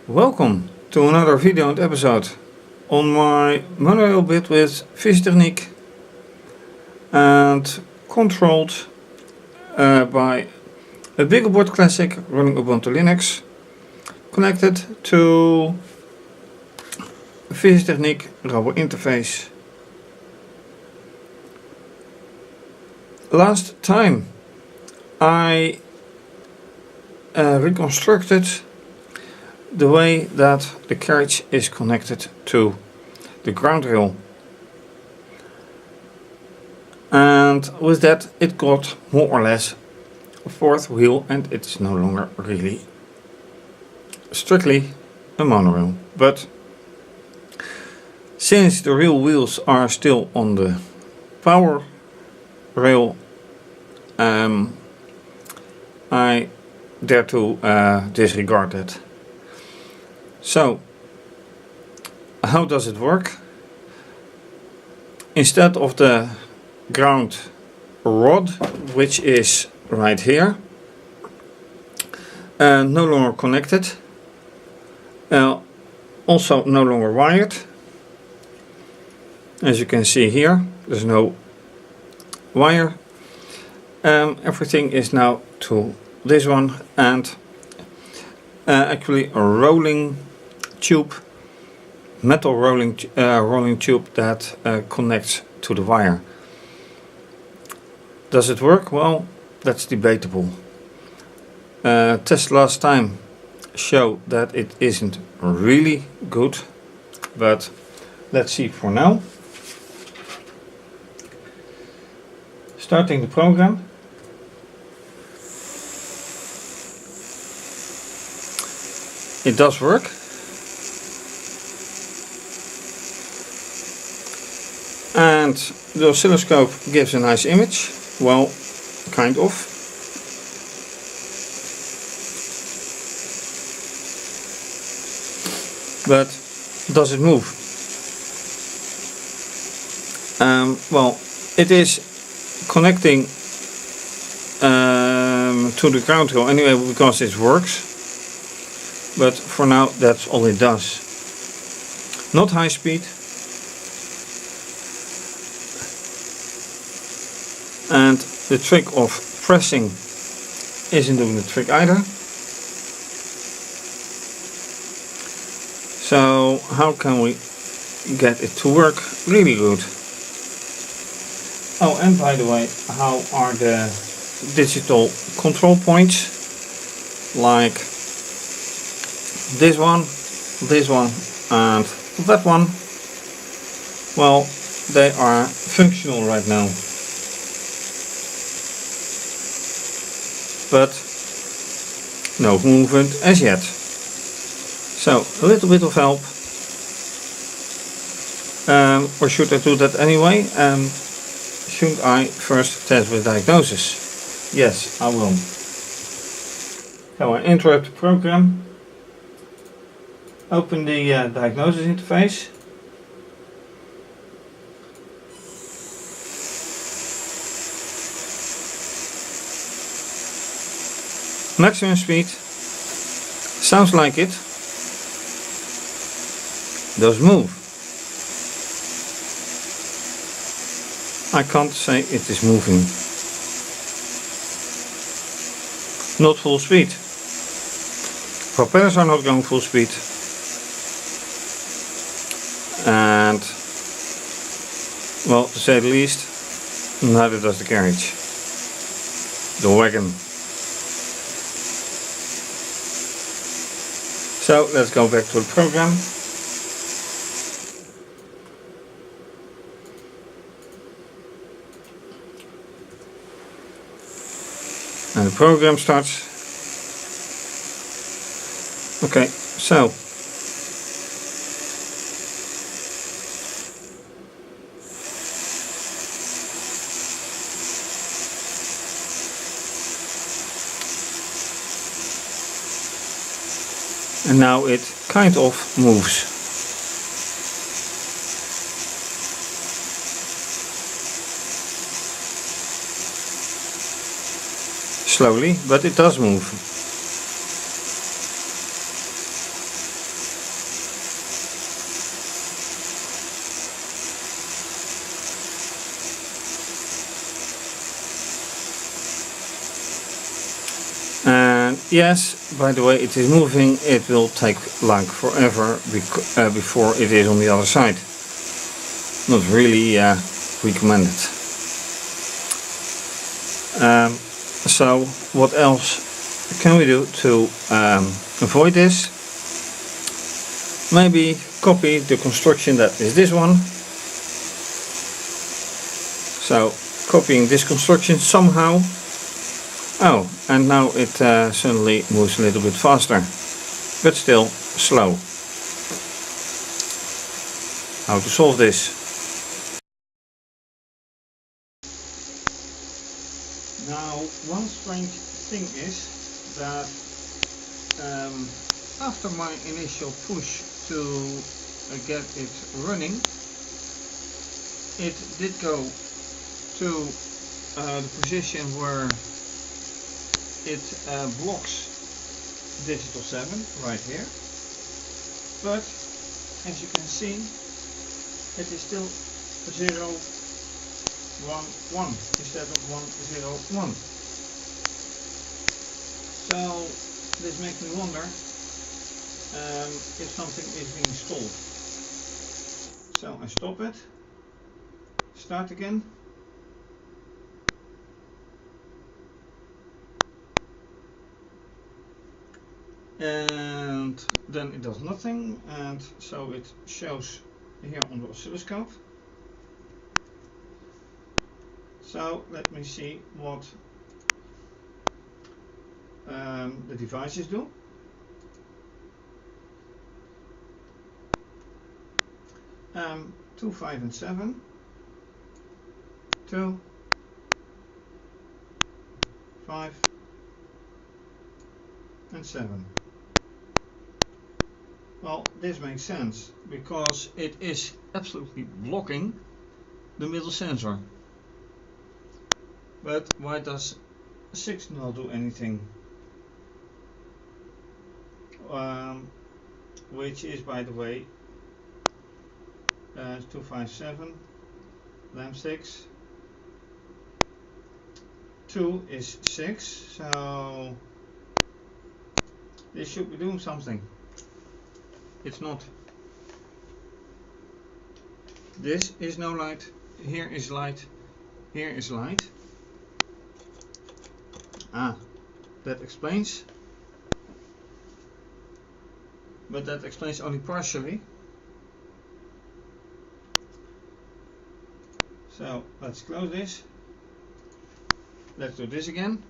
Welcome to another video and episode on my monorail bit with fischertechnik and controlled by a BeagleBoard Classic running Ubuntu Linux, connected to a fischertechnik Robo interface. Last time I reconstructed the way that the carriage is connected to the ground rail, and with that it got more or less a fourth wheel, and it's no longer really strictly a monorail. But since the real wheels are still on the power rail, I dare to disregard that. So, how does it work? Instead of the ground rod, which is right here, no longer connected, also no longer wired. As you can see here, there's no wire. Everything is now to this one, and actually a rolling tube, metal rolling tube that connects to the wire. Does it work? Well, that's debatable. Test last time show that it isn't really good, but let's see for now. Starting the program. It does work. And the oscilloscope gives a nice image. Well, kind of. But does it move? Well, it is connecting to the ground rail anyway because it works. But for now, that's all it does. Not high speed. And the trick of pressing isn't doing the trick either. So how can we get it to work really good? Oh, and by the way, how are the digital control points? Like this one, and that one. Well, they are functional right now. But no movement as yet. So a little bit of help. Or should I do that anyway? Should I first test with diagnosis? Yes, I will. So I interrupt the program. Open the diagnosis interface. Maximum speed. Sounds like it. Does move. I can't say it is moving. Not full speed. Propellers are not going full speed. And, well, to say the least, neither does the carriage. The wagon. So let's go back to the program. And the program starts. Okay, so and now it kind of moves. Slowly, but it does move. yes, by the way, it is moving. It will take like forever before it is on the other side. Not really recommended. So what else can we do to avoid this? Maybe copy the construction that is this one. So copying this construction somehow. Oh, and now it suddenly moves a little bit faster, but still slow. How to solve this? Now, one strange thing is that after my initial push to get it running, it did go to the position where it blocks digital 7 right here, but as you can see, it is still 0, 1, 1 instead of 1, 0, 1. So this makes me wonder if something is being stalled. So I stop it, start again, and then it does nothing, and so it shows here on the oscilloscope. So let me see what the devices do. Um, 2, 5 and 7, 2, 5 and 7. Well, this makes sense because it is absolutely blocking the middle sensor. But why does 6 not do anything? Which is, by the way, 257, lamp 6. 2 is 6, so this should be doing something. It's not. This is no light, here is light, here is light. Ah, that explains. But that explains only partially. So let's close this. Let's do this again.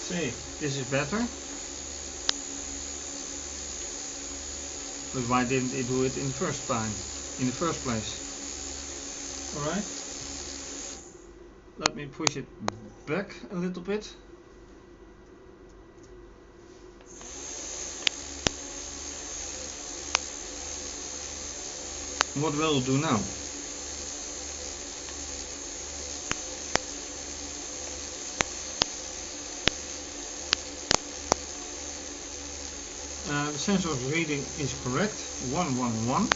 See, this is better. But why didn't it do it in the first place? Alright. Let me push it back a little bit. What will it do now? The sensor's reading is correct, 111.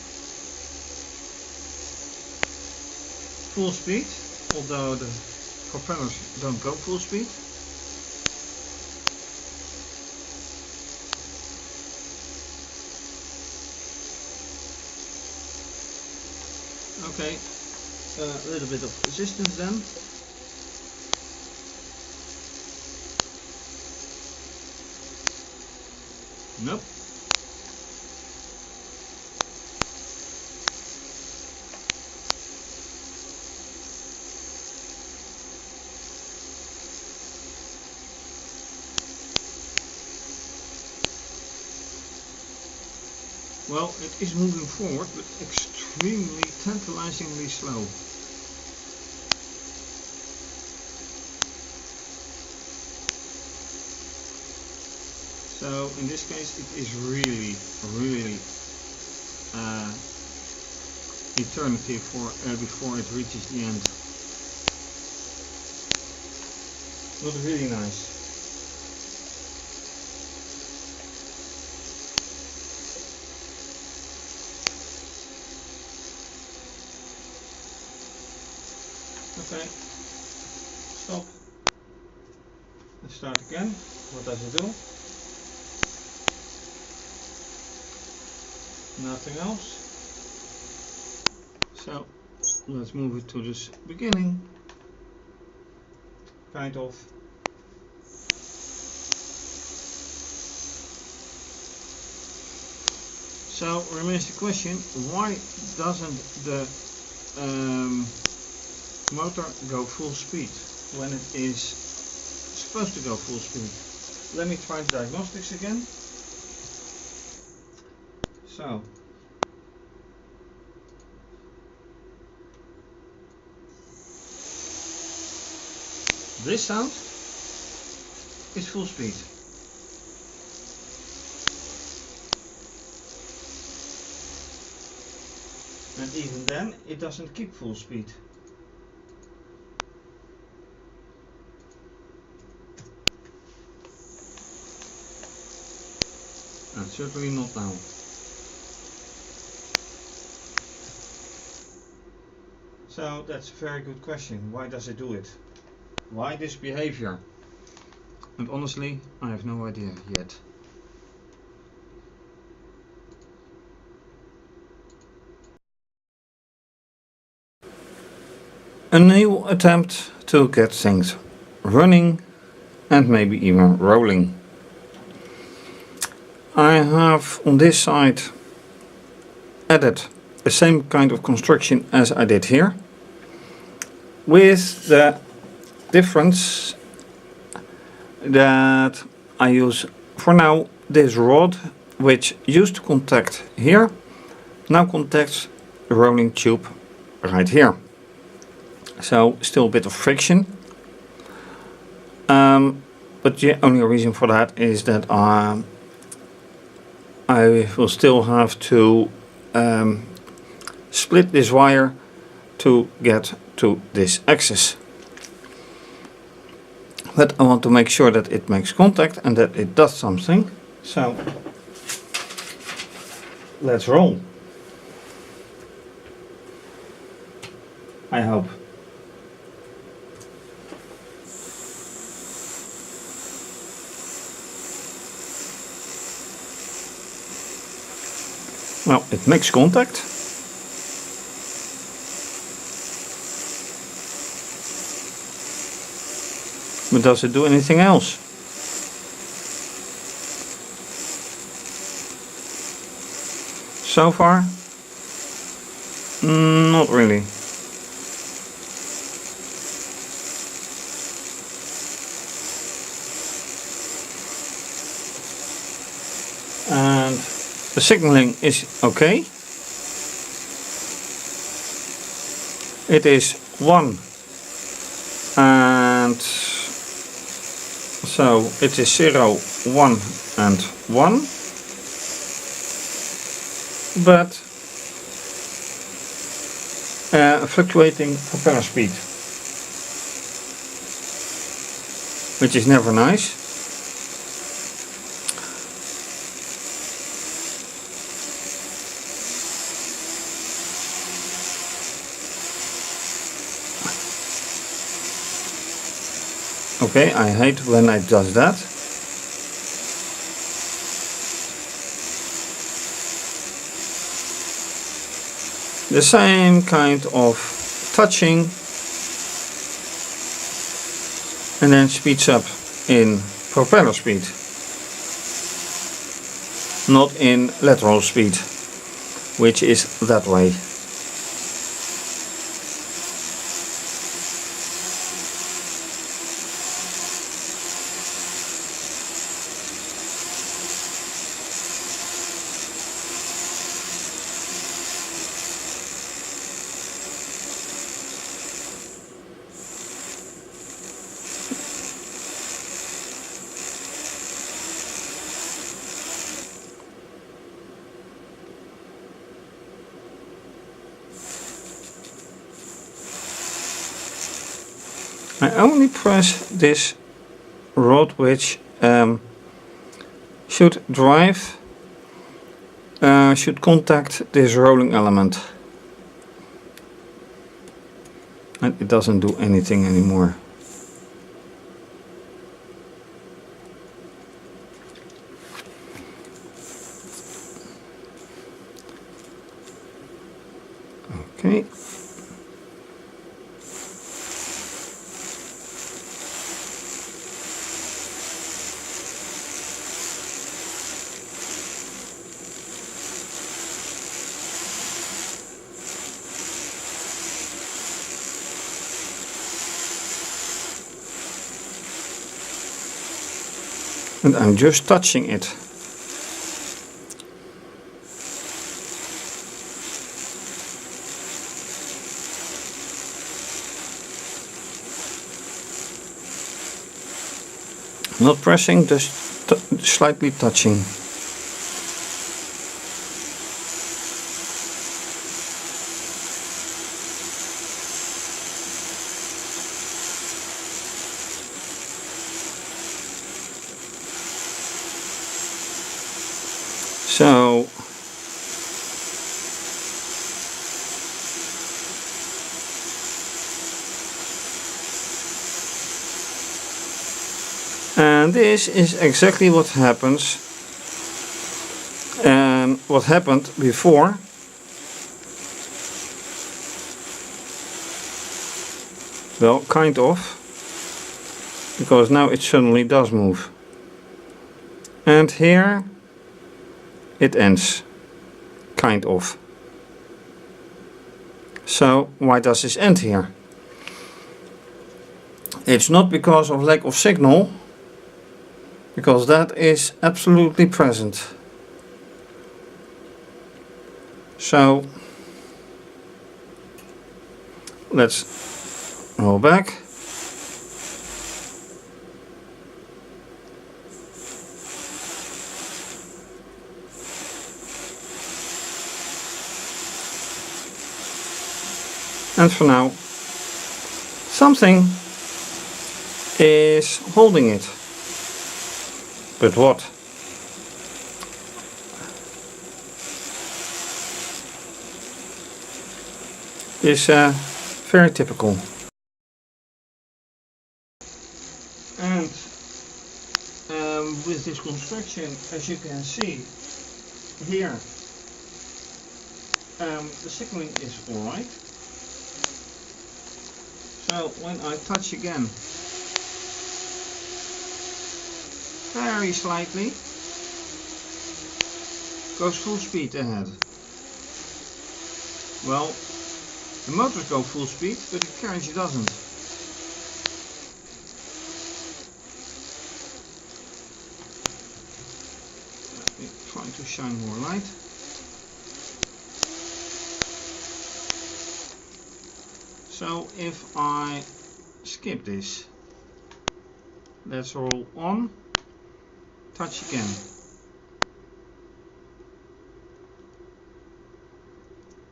Full speed, although the propellers don't go full speed. Okay, a little bit of resistance then. Nope. Well, it is moving forward, but extremely tantalizingly slow. So in this case it is really eternity before it reaches the end. Not really nice. Okay. start again. What does it do? Nothing else. So let's move it to this beginning. Kind of. So remains the question, why doesn't the motor go full speed when it is supposed to go full speed? Let me try the diagnostics again. So this sound is full speed. And even then it doesn't keep full speed. And certainly not now. So that's a very good question. Why does it do it? Why this behavior? And honestly, I have no idea yet. A new attempt to get things running and maybe even rolling. I have on this side added the same kind of construction as I did here, with the difference that I use for now this rod, which used to contact here, now contacts the rolling tube right here. So still a bit of friction, but the only reason for that is that I will still have to split this wire to get to this axis. But I want to make sure that it makes contact and that it does something. So let's roll. I hope. Well, it makes contact. But does it do anything else? So far, not really. And the signaling is okay. It is 1 and so it is 0, 1 and 1, but fluctuating propeller speed, which is never nice. Okay, I hate when it does that. The same kind of touching and then speeds up in propeller speed, not in lateral speed, which is that way. I only press this rod which should drive, should contact this rolling element, and it doesn't do anything anymore. Okay. And I'm just touching it. Not pressing, just slightly touching. So and this is exactly what happens and what happened before. Well, kind of, because now it suddenly does move. And here it ends, kind of. So why does this end here? It's not because of lack of signal, because that is absolutely present. So let's roll back. And for now, something is holding it. But what? Is very typical. And with this construction, as you can see here, the signaling is alright. So when I touch again, very slightly, goes full speed ahead. Well, the motors go full speed, but the carriage doesn't. Let me try to shine more light. So if I skip this, let's roll on, touch again.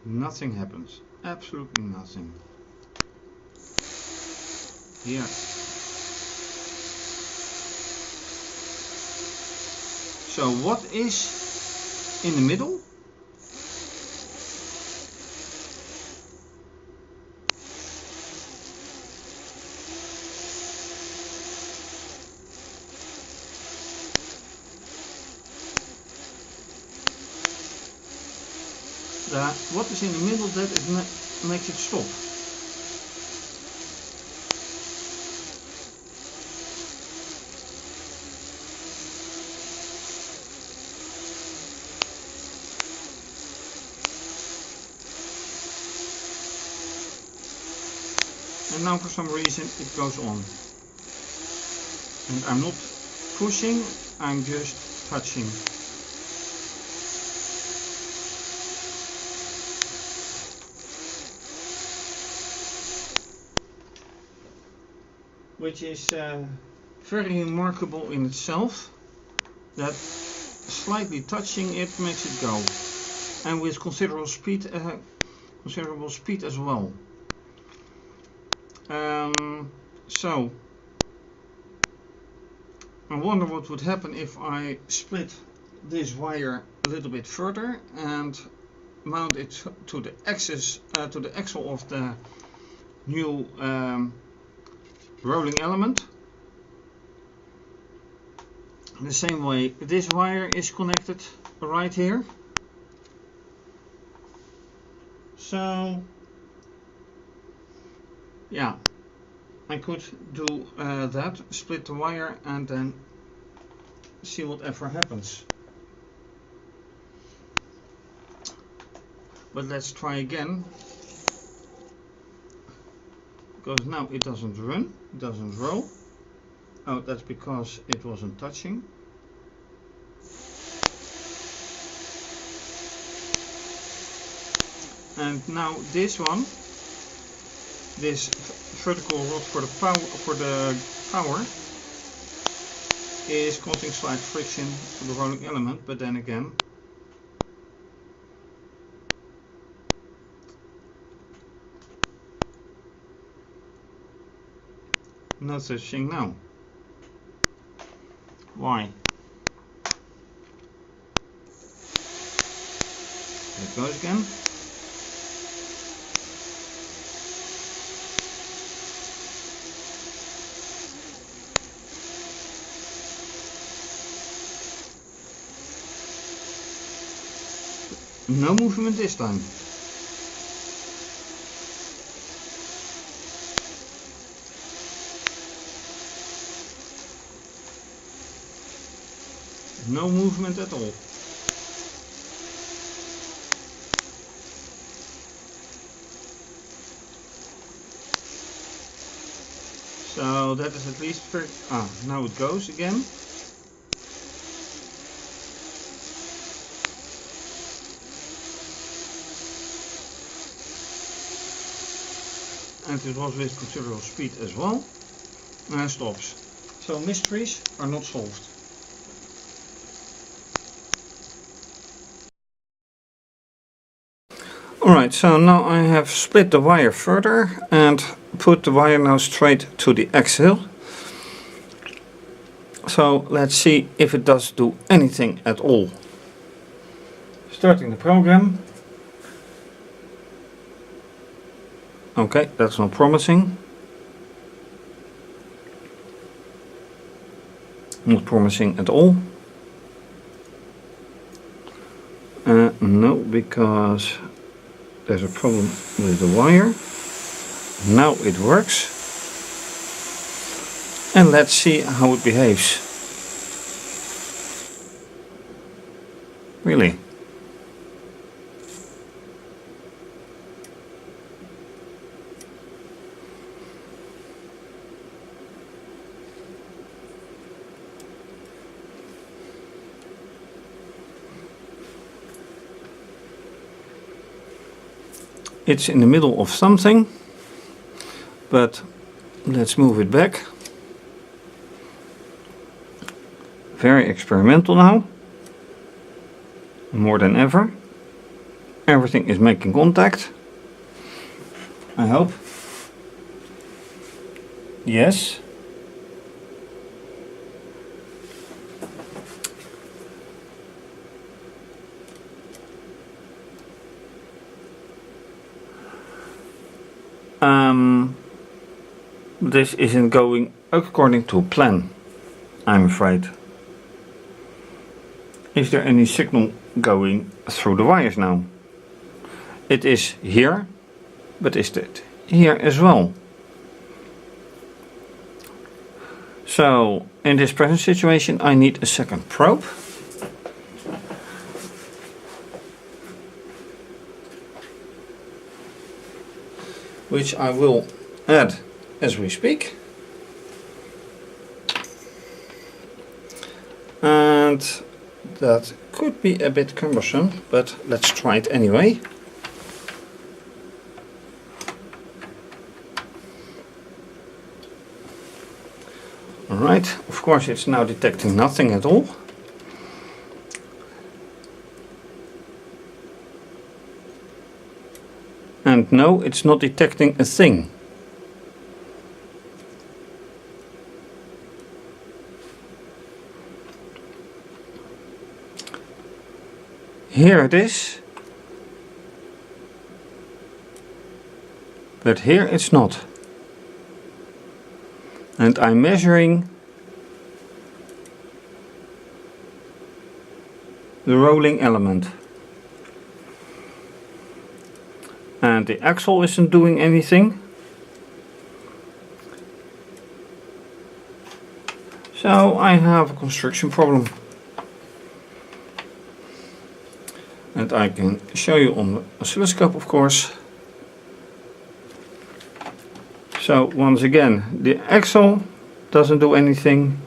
Nothing happens, absolutely nothing. Here. So what is in the middle? What is in the middle that it makes it stop. And now for some reason it goes on. And I'm not pushing, I'm just touching. Which is very remarkable in itself, that slightly touching it makes it go, and with considerable speed as well. So I wonder what would happen if I split this wire a little bit further and mount it to the axle of the new rolling element. The same way this wire is connected right here. So yeah, I could do that, split the wire and then see whatever happens. But let's try again, because now it doesn't run, it doesn't roll. Oh, that's because it wasn't touching. And now this one, this vertical rod for the power, is causing slight friction to the rolling element, but then again, no such thing now. Why? There it goes again. No movement this time. No movement at all. So that is at least very... now it goes again. And it was with considerable speed as well. And it stops. So mysteries are not solved. Alright, so now I have split the wire further and put the wire now straight to the axle. So let's see if it does do anything at all. Starting the program. Okay, that's not promising. Not promising at all. No, because there's a problem with the wire. Now it works. And let's see how it behaves. Really? It's in the middle of something, but let's move it back. Very experimental now, more than ever. Everything is making contact, I hope. Yes. This isn't going according to plan, I'm afraid. Is there any signal going through the wires now? It is here, but is it here as well? So, in this present situation, I need a second probe. Which I will add as we speak. And that could be a bit cumbersome, but let's try it anyway. Alright, of course it's now detecting nothing at all. And no, it's not detecting a thing. Here it is, but here it's not. And I'm measuring the rolling element. And the axle isn't doing anything. So I have a construction problem. And I can show you on the oscilloscope, of course. So once again, the axle doesn't do anything.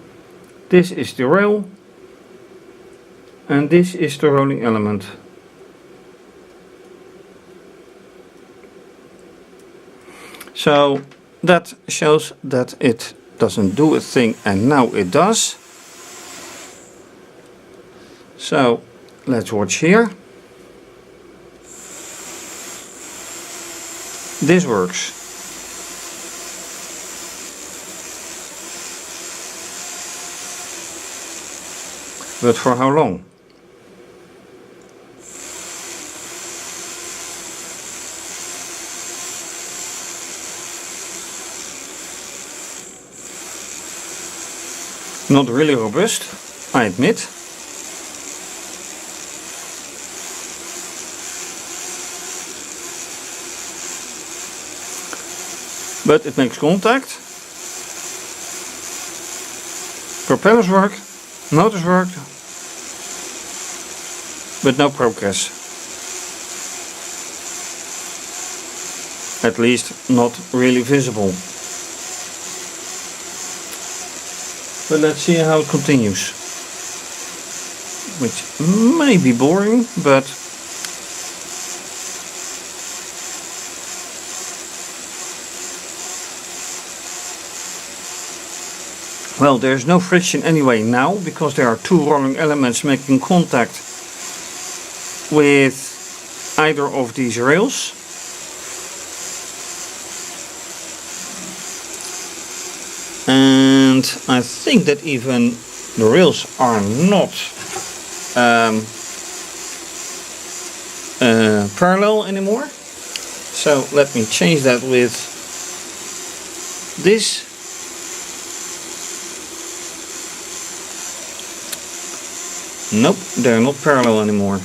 This is the rail. And this is the rolling element. So that shows that it doesn't do a thing, and now it does. So let's watch here. This works. But for how long? Not really robust, I admit. But it makes contact. Propellers work, motors work, but no progress. At least not really visible. But let's see how it continues. Which may be boring, but well, there's no friction anyway now, because there are two rolling elements making contact with either of these rails. And I think that even the rails are not parallel anymore. So let me change that with this. Nope, they're not parallel anymore.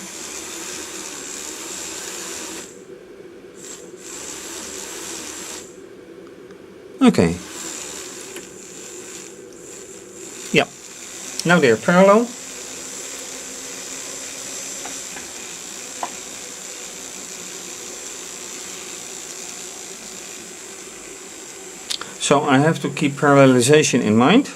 Okay. Yeah, now they're parallel. So I have to keep parallelization in mind.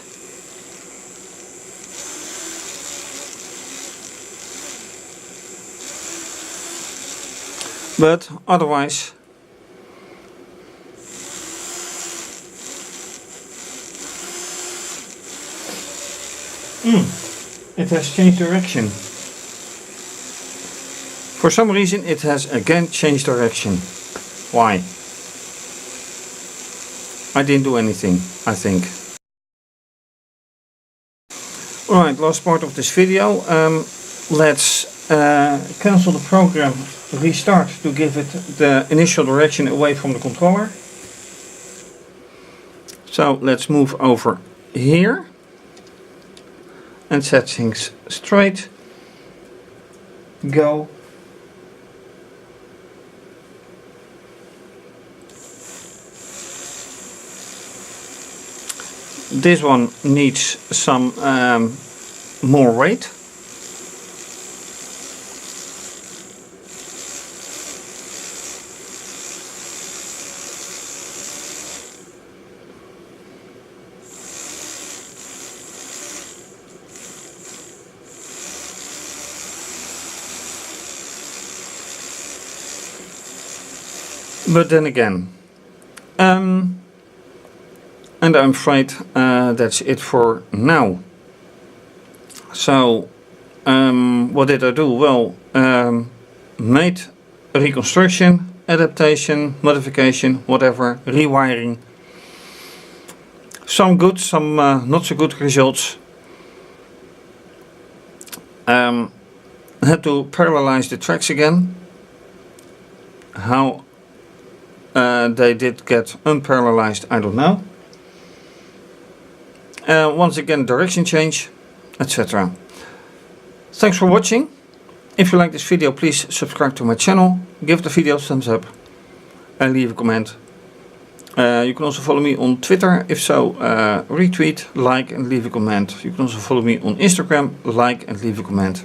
But otherwise, it has changed direction. For some reason it has again changed direction. Why? I didn't do anything, I think. Alright, last part of this video. Let's cancel the program, restart to give it the initial direction away from the controller. So let's move over here and set things straight. Go. This one needs some more weight. But then again, and I'm afraid that's it for now. So what did I do? Well, made a reconstruction, adaptation, modification, whatever, rewiring. Some good, some not so good results. Had to parallelize the tracks again. How they did get unparallelized, I don't know. Once again, direction change, etc. Thanks for watching. If you like this video, please subscribe to my channel, give the video a thumbs up and leave a comment. You can also follow me on Twitter. If so, retweet, like and leave a comment. You can also follow me on Instagram, like and leave a comment.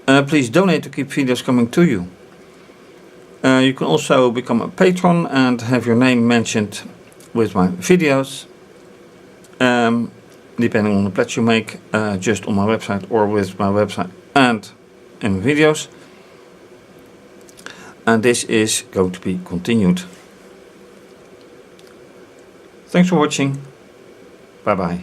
Please donate to keep videos coming to you. You can also become a patron and have your name mentioned with my videos. Depending on the pledge you make, just on my website or with my website and in videos. And this is going to be continued. Thanks for watching. Bye bye.